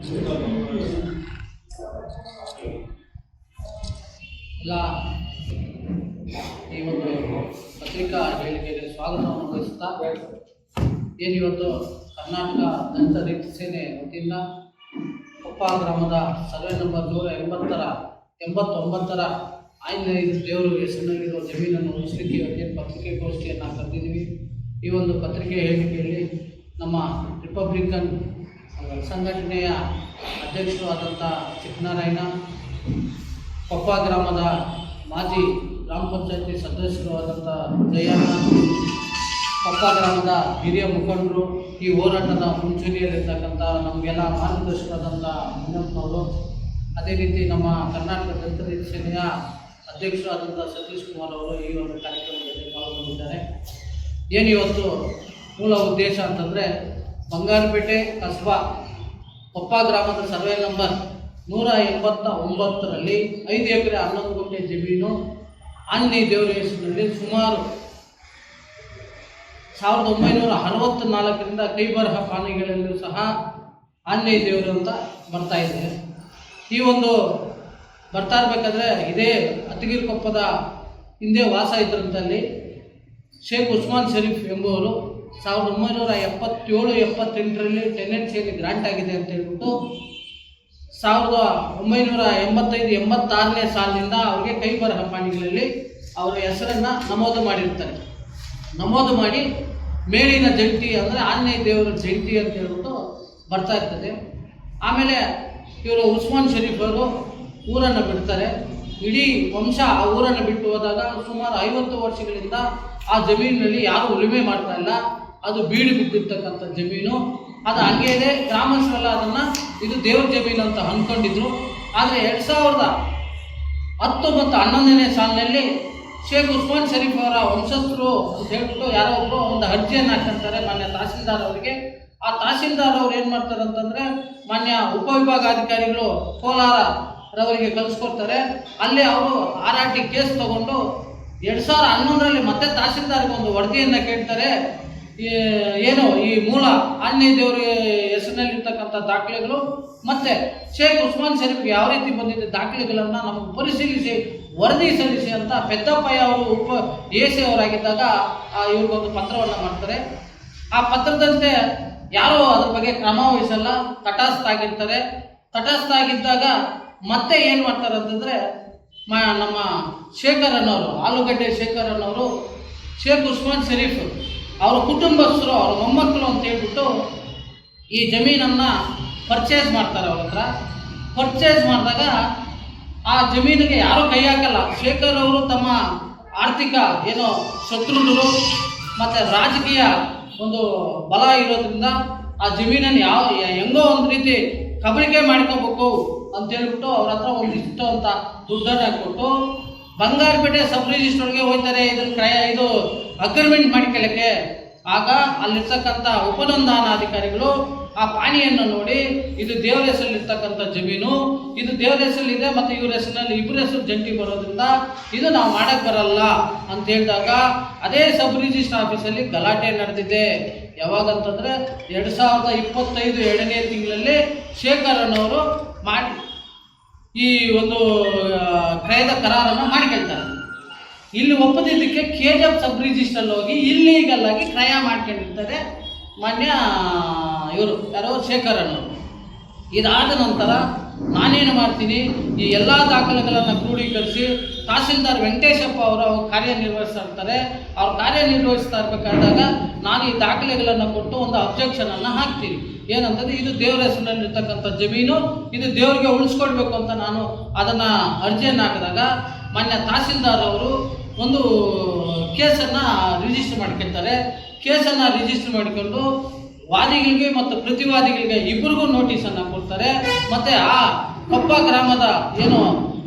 ಎಲ್ಲ ಈ ಒಂದು ಪತ್ರಿಕಾ ಹೇಳಿಕೆಗೆ ಸ್ವಾಗತವನ್ನು ವಹಿಸುತ್ತಾ ಏನಿವತ್ತು ಕರ್ನಾಟಕ ದಲಿತ ರೈತ ಸೇನೆ ವತಿಯಿಂದ ಕೊಪ್ಪ ಗ್ರಾಮದ ಸರ್ವೆ ನಂಬರ್ 189ರ ಆಂಜನೇಯ ದೇವರು ಹೆಸರಿನಲ್ಲಿರುವ ಜಮೀನನ್ನು ಉಳಿಸಲಿಕ್ಕೆ ಇವತ್ತೇನು ಪತ್ರಿಕೆಗೋಷ್ಠಿಯನ್ನು ಕರೆದಿದ್ದೀವಿ. ಈ ಒಂದು ಪತ್ರಿಕೆ ಹೇಳಿಕೆಯಲ್ಲಿ ನಮ್ಮ ರಿಪಬ್ಲಿಕನ್ ಸಂಘಟನೆಯ ಅಧ್ಯಕ್ಷರು ಆದಂಥ ಚಿಕ್ಕನಾರಾಯಣ, ಕೊಪ್ಪ ಗ್ರಾಮದ ಮಾಜಿ ಗ್ರಾಮ ಪಂಚಾಯತಿ ಸದಸ್ಯರು ಆದಂಥ ಜಯಣ್ಣ, ಕೊಪ್ಪ ಗ್ರಾಮದ ಹಿರಿಯ ಮುಖಂಡರು, ಈ ಹೋರಾಟದ ಮುಂಚೂಣಿಯಲ್ಲಿರ್ತಕ್ಕಂಥ ನಮಗೆಲ್ಲ ಮಾರ್ಗದರ್ಶಕರಾದಂಥ ಮುನಿಯಪ್ಪನವರು, ಅದೇ ರೀತಿ ನಮ್ಮ ಕರ್ನಾಟಕ ದಲಿತ ರೈತ ಸೇನೆಯ ಅಧ್ಯಕ್ಷರು ಆದಂಥ ಸತೀಶ್ ಕುಮಾರ್ ಅವರು ಈ ಒಂದು ಕಾರ್ಯಕ್ರಮದಲ್ಲಿ ಪಾಲ್ಗೊಂಡಿದ್ದಾರೆ. ಏನಿವತ್ತು ಮೂಲ ಉದ್ದೇಶ ಅಂತಂದರೆ ಬಂಗಾರಪೇಟೆ ಕಸ್ಬಾ ಕೊಪ್ಪ ಗ್ರಾಮದ ಸರ್ವೆ ನಂಬರ್ 189ರಲ್ಲಿ 5 ಎಕರೆ 11 ಗುಂಟೆ ಜಮೀನು ಆಂಜನೇಯ ದೇವರ ಹೆಸರಿನಲ್ಲಿ ಸುಮಾರು 1964ರಿಂದ ಕೈಬರಹ ಪಾಣಿಗಳಲ್ಲೂ ಸಹ ಆಂಜನೇಯ ದೇವರು ಅಂತ ಬರ್ತಾ ಇದೆ. ಈ ಒಂದು ಬರ್ತಾ ಇರಬೇಕಾದ್ರೆ ಇದೇ ಅತ್ತಿಗಿರಿಕೊಪ್ಪದ ಹಿಂದೆ ವಾಸ ಇದ್ದಂಥಲ್ಲಿ ಶೇಖ್ ಉಸ್ಮಾನ್ ಶರೀಫ್ ಎಂಬುವರು 1977-78ರಲ್ಲಿ ಟೆನೆನ್ಸಿಯಲ್ಲಿ ಗ್ರಾಂಟ್ ಆಗಿದೆ ಅಂತ ಹೇಳ್ಬಿಟ್ಟು 1985-86ನೇ ಸಾಲಿನಿಂದ ಅವ್ರಿಗೆ ಕೈ ಬರಹ ಪಾಣಿಗಳಲ್ಲಿ ಅವರ ಹೆಸರನ್ನು ನಮೂದು ಮಾಡಿರ್ತಾರೆ. ನಮೂದು ಮಾಡಿ ಮೇಲಿನ ಜಂಟಿ ಅಂದರೆ ಆಂಜನೇಯ ದೇವರ ಜಂಟಿ ಅಂತ ಹೇಳ್ಬಿಟ್ಟು ಬರ್ತಾ ಇರ್ತದೆ. ಆಮೇಲೆ ಇವರು ಉಸ್ಮಾನ್ ಶರೀಫ್ ಅವರು ಊರನ್ನು ಬಿಡ್ತಾರೆ. ಇಡೀ ವಂಶ ಆ ಊರನ್ನು ಬಿಟ್ಟು ಹೋದಾಗ ಸುಮಾರು 50 ವರ್ಷಗಳಿಂದ ಆ ಜಮೀನಿನಲ್ಲಿ ಯಾರೂ ಉಳುಮೆ ಮಾಡ್ತಾ ಇಲ್ಲ. ಅದು ಬೀಡು ಬಿದ್ದಿರ್ತಕ್ಕಂಥ ಜಮೀನು. ಅದು ಹಂಗೇ ಇದೆ. ಗ್ರಾಮಸ್ಥರೆಲ್ಲ ಅದನ್ನು ಇದು ದೇವ್ರ ಜಮೀನು ಅಂತ ಅಂದ್ಕೊಂಡಿದ್ರು. ಆದರೆ 2010 ಮತ್ತು 11ನೇ ಸಾಲಿನಲ್ಲಿ ಶೇಖ್ ಉಸ್ಮಾನ್ ಶರೀಫ್ ಅವರ ವಂಶಸ್ಥರು ಅಂತ ಹೇಳ್ಬಿಟ್ಟು ಯಾರೋ ಒಬ್ಬರು ಒಂದು ಅರ್ಜಿಯನ್ನು ಹಾಕ್ತಾರೆ ಮಾನ್ಯ ತಹಸೀಲ್ದಾರ್ ಅವರಿಗೆ. ಆ ತಹಸೀಲ್ದಾರ್ ಅವ್ರು ಏನು ಮಾಡ್ತಾರೆ ಅಂತಂದರೆ ಮಾನ್ಯ ಉಪವಿಭಾಗಾಧಿಕಾರಿಗಳು ಕೋಲಾರವರಿಗೆ ಕಳಿಸ್ಕೊಡ್ತಾರೆ. ಅಲ್ಲಿ ಅವರು RRT ಕೇಸ್ ತಗೊಂಡು 2011ರಲ್ಲಿ ಮತ್ತೆ ತಹಸೀಲ್ದಾರ್ಗೆ ಒಂದು ವರದಿಯನ್ನು ಕೇಳ್ತಾರೆ. ಏನು ಈ ಮೂಲ ಆಂಜನೇಯ ದೇವರ ಹೆಸರಿನಲ್ಲಿರ್ತಕ್ಕಂಥ ದಾಖಲೆಗಳು ಮತ್ತು ಶೇಖ್ ಉಸ್ಮಾನ್ ಶರೀಫ್ಗೆ ಯಾವ ರೀತಿ ಬಂದಿದ್ದ ದಾಖಲೆಗಳನ್ನು ನಮಗೆ ಪರಿಶೀಲಿಸಿ ವರದಿ ಸಲ್ಲಿಸಿ ಅಂತ ಪೆದ್ದಪ್ಪಯ್ಯ ಅವರು AC ಅವರಾಗಿದ್ದಾಗ ಇವ್ರಿಗೊಂದು ಪತ್ರವನ್ನು ಮಾಡ್ತಾರೆ. ಆ ಪತ್ರದಂತೆ ಯಾರೋ ಅದ್ರ ಬಗ್ಗೆ ಕ್ರಮ ವಹಿಸಲ್ಲ, ತಟಸ್ಥ ಆಗಿರ್ತಾರೆ. ತಟಸ್ಥ ಆಗಿದ್ದಾಗ ಮತ್ತೆ ಏನು ಮಾಡ್ತಾರೆ ಅಂತಂದರೆ ನಮ್ಮ ಶೇಖರ್ ಅನ್ನೋರು, ಆಲೂಗಡ್ಡೆ ಶೇಖರ್ ಅನ್ನೋರು ಶೇಖ್ ಉಸ್ಮಾನ್ ಶರೀಫ್ ಅವರ ಕುಟುಂಬಸ್ಥರು, ಅವರ ಮೊಮ್ಮಕ್ಕಳು ಅಂತ ಹೇಳ್ಬಿಟ್ಟು ಈ ಜಮೀನನ್ನು ಪರ್ಚೇಸ್ ಮಾಡ್ತಾರೆ. ಅವ್ರ ಹತ್ರ ಪರ್ಚೇಸ್ ಮಾಡಿದಾಗ ಆ ಜಮೀನಿಗೆ ಯಾರೂ ಕೈ ಹಾಕಲ್ಲ. ಶೇಖರ್ ಅವರು ತಮ್ಮ ಆರ್ಥಿಕ ಏನೋ ಶತ್ರುಗಳು ಮತ್ತು ರಾಜಕೀಯ ಒಂದು ಬಲ ಇರೋದ್ರಿಂದ ಆ ಜಮೀನನ್ನು ಹೆಂಗೋ ಒಂದು ರೀತಿ ಕಬಳಿಕೆ ಮಾಡ್ಕೋಬೇಕು ಅಂತ ಹೇಳ್ಬಿಟ್ಟು ಅವ್ರ ಹತ್ರ ಒಂದಿಷ್ಟು ಅಂತ ದುಡ್ಡನ್ನು ಕೊಟ್ಟು ಬಂಗಾರಪೇಟೆ ಸಬ್ ರಿಜಿಸ್ಟ್ರಿಗೆ ಹೋಗ್ತಾರೆ ಇದು ಅಗ್ರಿಮೆಂಟ್ ಮಾಡಿಕೊಳ್ಳಕ್ಕೆ. ಆಗ ಅಲ್ಲಿರ್ತಕ್ಕಂಥ ಉಪನೋಂದಣಾಧಿಕಾರಿಗಳು ಆ ಪಾಣಿಯನ್ನು ನೋಡಿ ಇದು ದೇವರ ಹೆಸರಲ್ಲಿರ್ತಕ್ಕಂಥ ಜಮೀನು, ಇದು ದೇವರ ಹೆಸರಲ್ಲಿದೆ ಮತ್ತು ಇವ್ರ ಹೆಸರಿನಲ್ಲಿ ಇಬ್ಬರ ಹೆಸರು ಜಂಟಿ ಬರೋದ್ರಿಂದ ಇದು ನಾವು ಮಾಡೋಕ್ಕೆ ಬರಲ್ಲ ಅಂತ ಹೇಳಿದಾಗ ಅದೇ ಸಬ್ ರಿಜಿಸ್ಟ್ರ್ ಆಫೀಸಲ್ಲಿ ಗಲಾಟೆ ನಡೆದಿದೆ. ಯಾವಾಗಂತಂದರೆ 2025 2ನೇ ತಿಂಗಳಲ್ಲಿ ಶೇಖರ್ ಅನ್ನೋರು ಮಾಡಿ ಈ ಒಂದು ಕ್ರಯದ ಕರಾರನ್ನು ಮಾಡಿಕೊಳ್ತಾರೆ. ಇಲ್ಲಿ ಒಪ್ಪದಿದ್ದಕ್ಕೆ KGF ಸಬ್ ರಿಜಿಸ್ಟ್ರಲ್ಲಿ ಹೋಗಿ ಇಲ್ಲೀಗಲ್ ಆಗಿ ಕ್ರಯ ಮಾಡ್ಕೊಂಡಿರ್ತಾರೆ ಮಾನ್ಯ ಇವರು ಯಾರೋ ಶೇಖರ್ ಅನ್ನೋರು. ಇದಾದ ನಂತರ ನಾನೇನು ಮಾಡ್ತೀನಿ, ಈ ಎಲ್ಲ ದಾಖಲೆಗಳನ್ನು ಕ್ರೋಢೀಕರಿಸಿ ತಹಸೀಲ್ದಾರ್ ವೆಂಕಟೇಶಪ್ಪ ಅವರು ಕಾರ್ಯನಿರ್ವಹಿಸ್ತಾ ಇರ್ತಾರೆ. ಅವ್ರು ಕಾರ್ಯನಿರ್ವಹಿಸ್ತಾ ಇರಬೇಕಾದಾಗ ನಾನು ಈ ದಾಖಲೆಗಳನ್ನು ಕೊಟ್ಟು ಒಂದು ಅಬ್ಜೆಕ್ಷನನ್ನು ಹಾಕ್ತೀನಿ. ಏನಂತಂದರೆ ಇದು ದೇವರ ಹೆಸರಿನಲ್ಲಿರ್ತಕ್ಕಂಥ ಜಮೀನು, ಇದು ದೇವರಿಗೆ ಉಳಿಸ್ಕೊಳ್ಬೇಕು ಅಂತ ನಾನು ಅದನ್ನು ಅರ್ಜಿಯನ್ನು ಹಾಕಿದಾಗ ಮಾನ್ಯ ತಹಸೀಲ್ದಾರ್ ಅವರು ಒಂದು ಕೇಸನ್ನು ರಿಜಿಸ್ಟರ್ ಮಾಡ್ಕೊಳ್ತಾರೆ. ಕೇಸನ್ನು ರಿಜಿಸ್ಟರ್ ಮಾಡಿಕೊಂಡು ವಾದಿಗಳಿಗೆ ಮತ್ತು ಪ್ರತಿವಾದಿಗಳಿಗೆ ಇಬ್ಬರಿಗೂ ನೋಟಿಸನ್ನು ಕೊಡ್ತಾರೆ. ಮತ್ತು ಆ ಕೊಪ್ಪ ಗ್ರಾಮದ ಏನು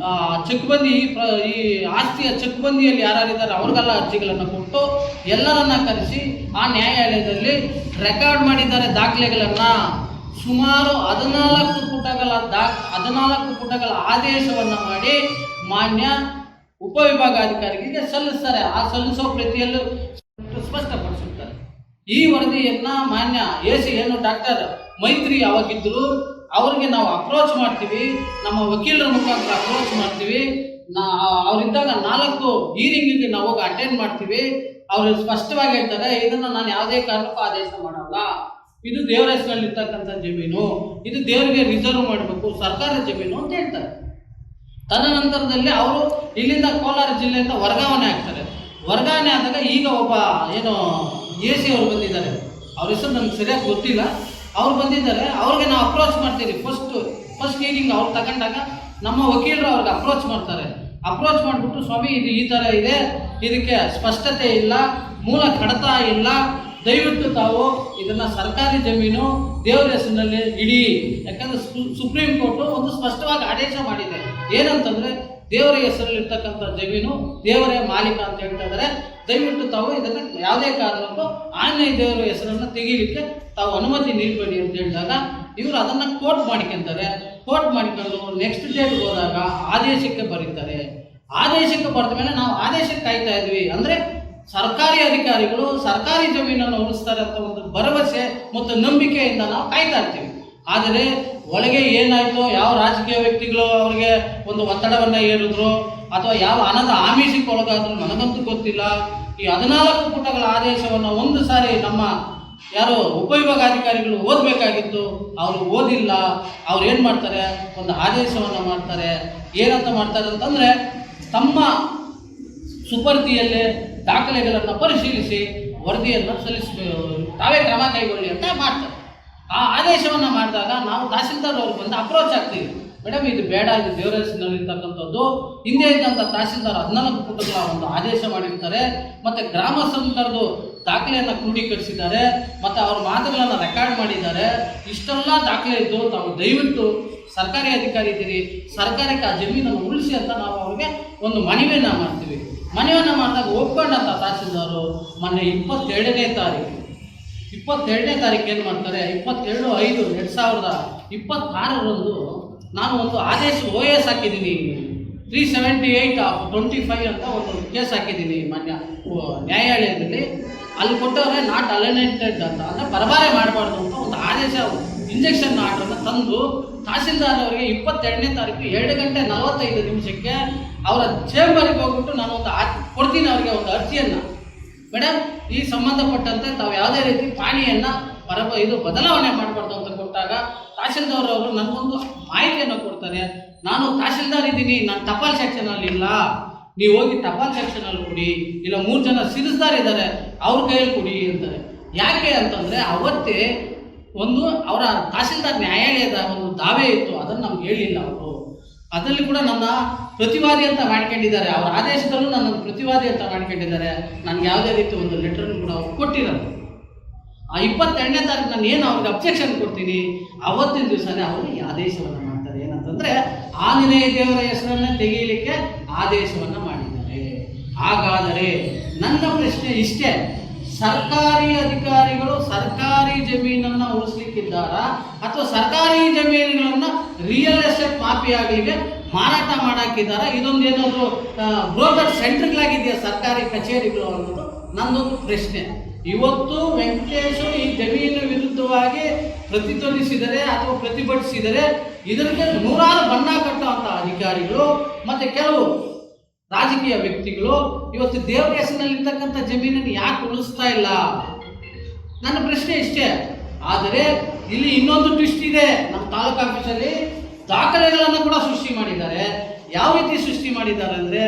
ಚೆಕ್ಬಂದಿ ಈ ಆಸ್ತಿಯ ಚೆಕ್ಬಂದಿಯಲ್ಲಿ ಯಾರ್ಯಾರಿದ್ದಾರೆ ಅವ್ರಿಗೆಲ್ಲ ಅರ್ಜಿಗಳನ್ನು ಕೊಟ್ಟು ಎಲ್ಲರನ್ನ ಕರೆಸಿ ಆ ನ್ಯಾಯಾಲಯದಲ್ಲಿ ರೆಕಾರ್ಡ್ ಮಾಡಿದ್ದಾರೆ ದಾಖಲೆಗಳನ್ನು. ಸುಮಾರು 14 ಪುಟಗಳ ಆದೇಶವನ್ನು ಮಾಡಿ ಮಾನ್ಯ ಉಪವಿಭಾಗಾಧಿಕಾರಿಗೆ ಸಲ್ಲಿಸ್ತಾರೆ. ಆ ಸಲ್ಲಿಸೋ ಪ್ರತಿಯಲ್ಲೂ ಸ್ಪಷ್ಟಪಡಿಸುತ್ತಾರೆ. ಈ ವರದಿಯನ್ನು ಮಾನ್ಯ AC ಏನು ಡಾಕ್ಟರ್ ಮೈತ್ರಿ ಯಾವಾಗಿದ್ದರು ಅವ್ರಿಗೆ ನಾವು ಅಪ್ರೋಚ್ ಮಾಡ್ತೀವಿ, ನಮ್ಮ ವಕೀಲರ ಮುಖಾಂತರ ಅಪ್ರೋಚ್ ಮಾಡ್ತೀವಿ. ಅವರಿದ್ದಾಗ 4 ಹೀರಿಂಗಿಗೆ ನಾವು ಹೋಗಿ ಅಟೆಂಡ್ ಮಾಡ್ತೀವಿ. ಅವರು ಸ್ಪಷ್ಟವಾಗಿ ಹೇಳ್ತಾರೆ, ಇದನ್ನು ನಾನು ಯಾವುದೇ ಕಾರಣಕ್ಕೂ ಆದೇಶ ಮಾಡಲ್ಲ, ಇದು ದೇವರ ಹೆಸರಲ್ಲಿ ಇರ್ತಕ್ಕಂಥ ಜಮೀನು, ಇದು ದೇವರಿಗೆ ರಿಸರ್ವ್ ಮಾಡಬೇಕು, ಸರ್ಕಾರದ ಜಮೀನು ಅಂತ ಹೇಳ್ತಾರೆ. ತದನಂತರದಲ್ಲಿ ಅವರು ಇಲ್ಲಿಂದ ಕೋಲಾರ ಜಿಲ್ಲೆಯಿಂದ ವರ್ಗಾವಣೆ ಆಗ್ತಾರೆ. ವರ್ಗಾವಣೆ ಆದಾಗ ಈಗ ಒಬ್ಬ ಏನು AC ಅವರು ಬಂದಿದ್ದಾರೆ, ಅವ್ರ ಹೆಸರು ನನಗೆ ಸರಿಯಾಗಿ ಗೊತ್ತಿಲ್ಲ, ಅವ್ರು ಬಂದಿದ್ದಾರೆ. ಅವ್ರಿಗೆ ನಾವು ಅಪ್ರೋಚ್ ಮಾಡ್ತೀವಿ. ಫಸ್ಟ್ ಹೀರಿಂಗ್ ಅವ್ರು ತಗೊಂಡಾಗ ನಮ್ಮ ವಕೀಲರು ಅವ್ರಿಗೆ ಅಪ್ರೋಚ್ ಮಾಡ್ತಾರೆ. ಅಪ್ರೋಚ್ ಮಾಡಿಬಿಟ್ಟು, ಸ್ವಾಮಿ ಇದು ಈ ಥರ ಇದೆ, ಇದಕ್ಕೆ ಸ್ಪಷ್ಟತೆ ಇಲ್ಲ, ಮೂಲ ಕಡತ ಇಲ್ಲ, ದಯವಿಟ್ಟು ತಾವು ಇದನ್ನು ಸರ್ಕಾರಿ ಜಮೀನು ದೇವರ ಹೆಸರಿನಲ್ಲಿ ಇಡಿ. ಯಾಕಂದರೆ ಸುಪ್ರೀಂ ಕೋರ್ಟು ಒಂದು ಸ್ಪಷ್ಟವಾಗಿ ಆದೇಶ ಮಾಡಿದೆ, ಏನಂತಂದರೆ ದೇವರ ಹೆಸರಲ್ಲಿರ್ತಕ್ಕಂಥ ಜಮೀನು ದೇವರೇ ಮಾಲೀಕ ಅಂತ ಹೇಳ್ತಾ ಇದ್ದಾರೆ. ದಯವಿಟ್ಟು ತಾವು ಇದನ್ನು ಯಾವುದೇ ಕಾರಣಕ್ಕೂ ಆಂಜನೇಯ ದೇವರ ಹೆಸರನ್ನು ತೆಗೀಲಿಕ್ಕೆ ತಾವು ಅನುಮತಿ ನೀಡಬೇಡಿ ಅಂತ ಹೇಳಿದಾಗ ಇವರು ಅದನ್ನು ಕೋರ್ಟ್ ಮಾಡ್ಕೊತಾರೆ. ಕೋರ್ಟ್ ಮಾಡಿಕೊಂಡು ನೆಕ್ಸ್ಟ್ ಡೇಟ್ ಹೋದಾಗ ಆದೇಶಕ್ಕೆ ಬರೀತಾರೆ. ಆದೇಶಕ್ಕೆ ಬರೆದ ಮೇಲೆ ನಾವು ಆದೇಶಕ್ಕೆ ಕಾಯ್ತಾ ಇದ್ವಿ. ಅಂದರೆ ಸರ್ಕಾರಿ ಅಧಿಕಾರಿಗಳು ಸರ್ಕಾರಿ ಜಮೀನನ್ನು ಉಳಿಸ್ತಾರೆ ಅಂತ ಒಂದು ಭರವಸೆ ಮತ್ತು ನಂಬಿಕೆಯಿಂದ ನಾವು ಕಾಯ್ತಾ ಇರ್ತೀವಿ. ಆದರೆ ಒಳಗೆ ಏನಾಯಿತು, ಯಾವ ರಾಜಕೀಯ ವ್ಯಕ್ತಿಗಳು ಅವ್ರಿಗೆ ಒಂದು ಒತ್ತಡವನ್ನು ಹೇರಿದ್ರು ಅಥವಾ ಯಾವ ಹಣದ ಆಮಿಷಕ್ಕೆ ಒಳಗಾದ್ರು ನನಗಂತೂ ಗೊತ್ತಿಲ್ಲ. ಈ 14 ಪುಟಗಳ ಆದೇಶವನ್ನು ಒಂದು ಸಾರಿ ನಮ್ಮ ಯಾರು ಉಪವಿಭಾಗಾಧಿಕಾರಿಗಳು ಓದಬೇಕಾಗಿತ್ತು, ಅವರು ಓದಿಲ್ಲ. ಅವ್ರು ಏನು ಮಾಡ್ತಾರೆ, ಒಂದು ಆದೇಶವನ್ನು ಮಾಡ್ತಾರೆ. ಏನಂತ ಮಾಡ್ತಾರೆ ಅಂತಂದರೆ, ತಮ್ಮ ಸುಪರ್ದಿಯಲ್ಲೇ ದಾಖಲೆಗಳನ್ನು ಪರಿಶೀಲಿಸಿ ವರದಿಯನ್ನು ತಾವೇ ಕ್ರಮ ಕೈಗೊಳ್ಳಿ ಅಂತ ಮಾಡ್ತಾರೆ. ಆ ಆದೇಶವನ್ನು ಮಾಡಿದಾಗ ನಾವು ತಹಸೀಲ್ದಾರ್ ಅವ್ರಿಗೆ ಬಂದು ಅಪ್ರೋಚ್ ಆಗ್ತೀವಿ. ಮೇಡಮ್ ಇದು ಬೇಡ, ಇದು ದೇವರ ಹೆಸರಿನಲ್ಲಿರ್ತಕ್ಕಂಥದ್ದು. ಹಿಂದೆ ಇದ್ದಂಥ ತಹಸೀಲ್ದಾರ್ 14 ಪುಟಗಳ ಒಂದು ಆದೇಶ ಮಾಡಿರ್ತಾರೆ. ಮತ್ತು ಗ್ರಾಮಸ್ಥರನ್ನು ಕರೆದು ದಾಖಲೆಯನ್ನು ಕ್ರೋಢೀಕರಿಸಿದ್ದಾರೆ ಮತ್ತು ಅವ್ರ ಮಾತುಗಳನ್ನು ರೆಕಾರ್ಡ್ ಮಾಡಿದ್ದಾರೆ. ಇಷ್ಟೆಲ್ಲ ದಾಖಲೆ ಇದ್ದು ತಾವು ದಯವಿಟ್ಟು ಸರ್ಕಾರಿ ಅಧಿಕಾರಿ ಇದ್ದೀರಿ, ಸರ್ಕಾರಕ್ಕೆ ಆ ಜಮೀನನ್ನು ಉಳಿಸಿ ಅಂತ ನಾವು ಅವ್ರಿಗೆ ಒಂದು ಮನವಿಯನ್ನು ಮಾಡ್ತೀವಿ. ಮನವಿಯನ್ನು ಮಾಡಿದಾಗ ಒಪ್ಕೊಂಡಂಥ ತಹಸೀಲ್ದಾರು ಮೊನ್ನೆ 22ನೇ ತಾರೀಕು ಏನು ಮಾಡ್ತಾರೆ, 22/5/2026 ನಾನು ಒಂದು ಆದೇಶ OS ಹಾಕಿದ್ದೀನಿ. 378/25 ಅಂತ ಒಂದು ಕೇಸ್ ಹಾಕಿದ್ದೀನಿ ಮಾನ್ಯ ನ್ಯಾಯಾಲಯದಲ್ಲಿ. ಅಲ್ಲಿ ಕೊಟ್ಟವ್ರೆ ನಾಟ್ ಅಲೈನೆಂಟೆಡ್ ಅಂತ, ಅಂದರೆ ಬರಬಾರೆ ಮಾಡಬಾರ್ದು ಅಂತ ಒಂದು ಆದೇಶ ಇಂಜೆಕ್ಷನ್ ಆರ್ಡರನ್ನು ತಂದು ತಹಸೀಲ್ದಾರ್ ಅವರಿಗೆ 22ನೇ ತಾರೀಕು 2:45 ಅವರ ಚೇಂಬರಿಗೆ ಹೋಗ್ಬಿಟ್ಟು ನಾನು ಒಂದು ಕೊಡ್ತೀನಿ ಅವರಿಗೆ ಒಂದು ಅರ್ಜಿಯನ್ನು. ಮೇಡಮ್, ಈ ಸಂಬಂಧಪಟ್ಟಂತೆ ತಾವು ಯಾವುದೇ ರೀತಿ ಪಾಣಿಯನ್ನು ಬದಲಾವಣೆ ಮಾಡಬಾರ್ದು ಅಂತ ಕೊಟ್ಟಾಗ ತಹಸೀಲ್ದಾರ್ ಅವರು ನನಗೊಂದು ಮಾಹಿತಿಯನ್ನು ಕೊಡ್ತಾರೆ. ನಾನು ತಹಸೀಲ್ದಾರ್ ಇದ್ದೀನಿ, ನಾನು ಟಪಾಲ್ ಸೆಕ್ಷನಲ್ಲಿ ಇಲ್ಲ, ನೀವು ಹೋಗಿ ಟಪಾಲ್ ಸೆಕ್ಷನಲ್ಲಿ ಕೊಡಿ, ಇಲ್ಲ 3 ಜನ ಸಿರಿಸ್ದಾರ್ ಇದ್ದಾರೆ ಅವ್ರ ಕೈಯಲ್ಲಿ ಕೊಡಿ ಅಂತಾರೆ. ಯಾಕೆ ಅಂತಂದರೆ ಅವತ್ತೇ ಒಂದು ಅವರ ತಹಸೀಲ್ದಾರ್ ನ್ಯಾಯಾಲಯದ ಒಂದು ದಾವೆ ಇತ್ತು, ಅದನ್ನು ನಮ್ಗೆ ಹೇಳಿಲ್ಲ ಅವರು. ಅದರಲ್ಲಿ ಕೂಡ ನನ್ನ ಪ್ರತಿವಾದಿ ಅಂತ ಮಾಡ್ಕೊಂಡಿದ್ದಾರೆ, ಅವರ ಆದೇಶದಲ್ಲೂ ನನ್ನ ಪ್ರತಿವಾದಿ ಅಂತ ಮಾಡ್ಕೊಂಡಿದ್ದಾರೆ. ನನಗೆ ಯಾವುದೇ ರೀತಿ ಒಂದು ಲೆಟರ್ನು ಕೂಡ ಅವ್ರು ಕೊಟ್ಟಿರೋದು. ಆ 22ನೇ ತಾರೀಕು ನಾನು ಏನು ಅವ್ರಿಗೆ ಅಬ್ಜೆಕ್ಷನ್ ಕೊಡ್ತೀನಿ, ಅವತ್ತಿನ ದಿವಸನೇ ಅವರು ಈ ಆದೇಶವನ್ನು ಮಾಡ್ತಾರೆ. ಏನಂತಂದರೆ ಆಂಜನೇಯ ದೇವರ ಹೆಸರನ್ನು ತೆಗೆಯಲಿಕ್ಕೆ ಆದೇಶವನ್ನು ಮಾಡಿದ್ದಾರೆ. ಹಾಗಾದರೆ ನನ್ನ ಪ್ರಶ್ನೆ ಇಷ್ಟೇ, ಸರ್ಕಾರಿ ಅಧಿಕಾರಿಗಳು ಸರ್ಕಾರಿ ಜಮೀನನ್ನು ಉಳಿಸ್ಲಿಕ್ಕಿದ್ದಾರಾ ಅಥವಾ ಸರ್ಕಾರಿ ಜಮೀನುಗಳನ್ನು ರಿಯಲ್ ಎಸ್ಟೇಟ್ ಮಾಫಿಯಾಗಳಿಗೆ ಮಾರಾಟ ಮಾಡಾಕಿದ್ದಾರಾ? ಇದೊಂದು ಏನಾದರೂ ಬ್ರೋಕರ್ ಸೆಂಟ್ರ್ಗಳಾಗಿದೆಯಾ ಸರ್ಕಾರಿ ಕಚೇರಿಗಳು ಅನ್ನೋದು ನನ್ನೊಂದು ಪ್ರಶ್ನೆ. ಇವತ್ತು ವೆಂಕಟೇಶು ಈ ಜಮೀನು ವಿರುದ್ಧವಾಗಿ ಪ್ರತಿಧ್ವನಿಸಿದರೆ ಅಥವಾ ಪ್ರತಿಭಟಿಸಿದರೆ ಇದಕ್ಕೆ 100 ಬಣ್ಣ ಕಟ್ಟುವಂಥ ಅಧಿಕಾರಿಗಳು ಮತ್ತು ಕೆಲವು ರಾಜಕೀಯ ವ್ಯಕ್ತಿಗಳು ಇವತ್ತು ದೇವರ ಹೆಸರಿನಲ್ಲಿರ್ತಕ್ಕಂಥ ಜಮೀನನ್ನು ಯಾಕೆ ಉಳಿಸ್ತಾ ಇಲ್ಲ? ನನ್ನ ಪ್ರಶ್ನೆ ಇಷ್ಟೇ. ಆದರೆ ಇಲ್ಲಿ ಇನ್ನೊಂದು ಟ್ವಿಸ್ಟ್ ಇದೆ. ನಮ್ಮ ತಾಲೂಕು ಆಫೀಸಲ್ಲಿ ದಾಖಲೆಗಳನ್ನು ಕೂಡ ಸೃಷ್ಟಿ ಮಾಡಿದ್ದಾರೆ. ಯಾವ ರೀತಿ ಸೃಷ್ಟಿ ಮಾಡಿದ್ದಾರೆ ಅಂದರೆ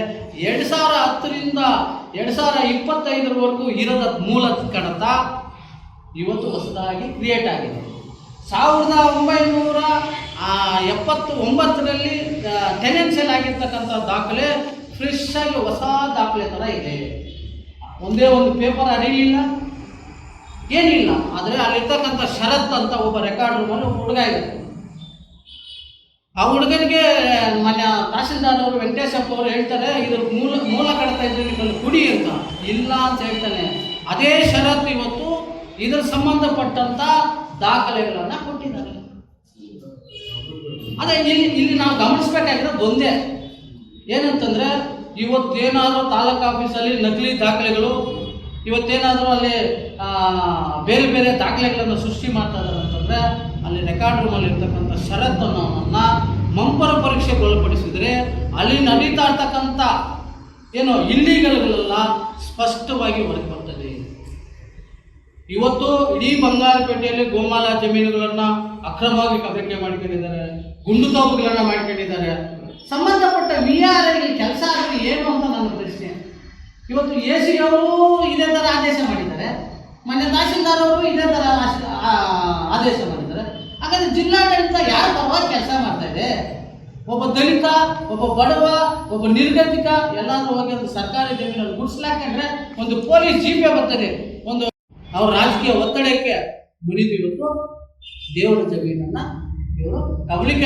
2010ರಿಂದ 2025 ಇರದ ಮೂಲ ಕಡತ ಇವತ್ತು ಹೊಸದಾಗಿ ಕ್ರಿಯೇಟ್ ಆಗಿದೆ. 1979ರಲ್ಲಿ ಟೆನೆನ್ಸಿಯಲ್ ಆಗಿರ್ತಕ್ಕಂಥ ದಾಖಲೆ ಫ್ರೆಶ್ ಆಗಿ ಹೊಸ ದಾಖಲೆ ಥರ ಇದೆ. ಒಂದೇ ಒಂದು ಪೇಪರ್ ಅರಿಲಿಲ್ಲ, ಏನಿಲ್ಲ. ಆದರೆ ಅಲ್ಲಿರ್ತಕ್ಕಂಥ ಶರತ್ ಅಂತ ಒಬ್ಬ ರೆಕಾರ್ಡರ್ ಮೇಲೆ ಒಬ್ಬ ಹುಡುಗ ಇದೆ. ಆ ಹುಡುಗನಿಗೆ ಮೊನ್ನೆ ತಹಸೀಲ್ದಾರ್ ಅವರು ವೆಂಕಟೇಶಪ್ಪ ಅವರು ಹೇಳ್ತಾರೆ, ಇದ್ರ ಮೂಲ ಕಡತ ಇದ್ರೆ ನಿಮ್ಮಲ್ಲಿ ಕುಡಿ ಅಂತ. ಇಲ್ಲ ಅಂತ ಹೇಳ್ತಾನೆ. ಅದೇ ಶರತ್ ಇವತ್ತು ಇದರ ಸಂಬಂಧಪಟ್ಟಂಥ ದಾಖಲೆಗಳನ್ನು ಕೊಟ್ಟಿದ್ದಾರೆ. ಅದೇ ಇಲ್ಲಿ ನಾವು ಗಮನಿಸಬೇಕಾಗಿರೋದು ಒಂದೇ, ಏನಂತಂದರೆ ಇವತ್ತೇನಾದರೂ ತಾಲೂಕು ಆಫೀಸಲ್ಲಿ ನಕಲಿ ದಾಖಲೆಗಳು, ಇವತ್ತೇನಾದರೂ ಅಲ್ಲಿ ಬೇರೆ ಬೇರೆ ದಾಖಲೆಗಳನ್ನು ಸೃಷ್ಟಿ ಮಾಡ್ತಾ ಇದ್ದಾರೆ ಅಂತಂದರೆ ಅಲ್ಲಿ ರೆಕಾರ್ಡ್ ರೂಮಲ್ಲಿ ಇರ್ತಕ್ಕಂಥ ಶರತ್ ಅನ್ನೋವನ್ನ ಮಂಪರ ಪರೀಕ್ಷೆಗೆ ಒಳಪಡಿಸಿದರೆ ಅಲ್ಲಿ ನಡೀತಾ ಇರ್ತಕ್ಕಂಥ ಏನು ಇಲ್ಲಿಗಲ್ಗಳೆಲ್ಲ ಸ್ಪಷ್ಟವಾಗಿ ಹೊರಗೆ ಬರ್ತದೆ. ಇವತ್ತು ಇಡೀ ಬಂಗಾರಪೇಟೆಯಲ್ಲಿ ಗೋಮಾಲ ಜಮೀನುಗಳನ್ನು ಅಕ್ರಮವಾಗಿ ಕಬಳಿಕೆ ಮಾಡ್ಕೊಂಡಿದ್ದಾರೆ, ಗುಂಡು ತೋಪುಗಳನ್ನು ಮಾಡ್ಕೊಂಡಿದ್ದಾರೆ. ಸಂಬಂಧಪಟ್ಟ VRI ಕೆಲಸ ಆಗಲಿ ಏನು ಅಂತ ನನ್ನ ಪ್ರಶ್ನೆ. ಇವತ್ತು AC ಅವರು ಇದೇ ಥರ ಆದೇಶ ಮಾಡಿದ್ದಾರೆ, ಮೊನ್ನೆ ತಹಸೀಲ್ದಾರ್ ಅವರು ಇದೇ ಥರ ಆದೇಶ ಮಾಡಿದ್ದಾರೆ. ಹಾಗಾದರೆ ಜಿಲ್ಲಾಡಳಿತ ಯಾರ ಪರವಾಗಿ ಕೆಲಸ ಮಾಡ್ತಾ ಇದೆ? ಒಬ್ಬ ದಲಿತ, ಒಬ್ಬ ಬಡವ, ಒಬ್ಬ ನಿರ್ಗತಿಕ ಎಲ್ಲಾದ್ರೂ ಹೋಗಿ ಒಂದು ಸರ್ಕಾರಿ ಜಮೀನಲ್ಲಿ ಗುಡಿಸ್ಲಾಕಂಡ್ರೆ ಒಂದು ಪೊಲೀಸ್ ಜೀಪೇ ಬರ್ತದೆ. ಒಂದು ಅವ್ರ ರಾಜಕೀಯ ಒತ್ತಡಕ್ಕೆ ಮುರಿದು ಇವತ್ತು ದೇವರ ಜಮೀನನ್ನ ಇವರು ಕಬಳಿಕೆ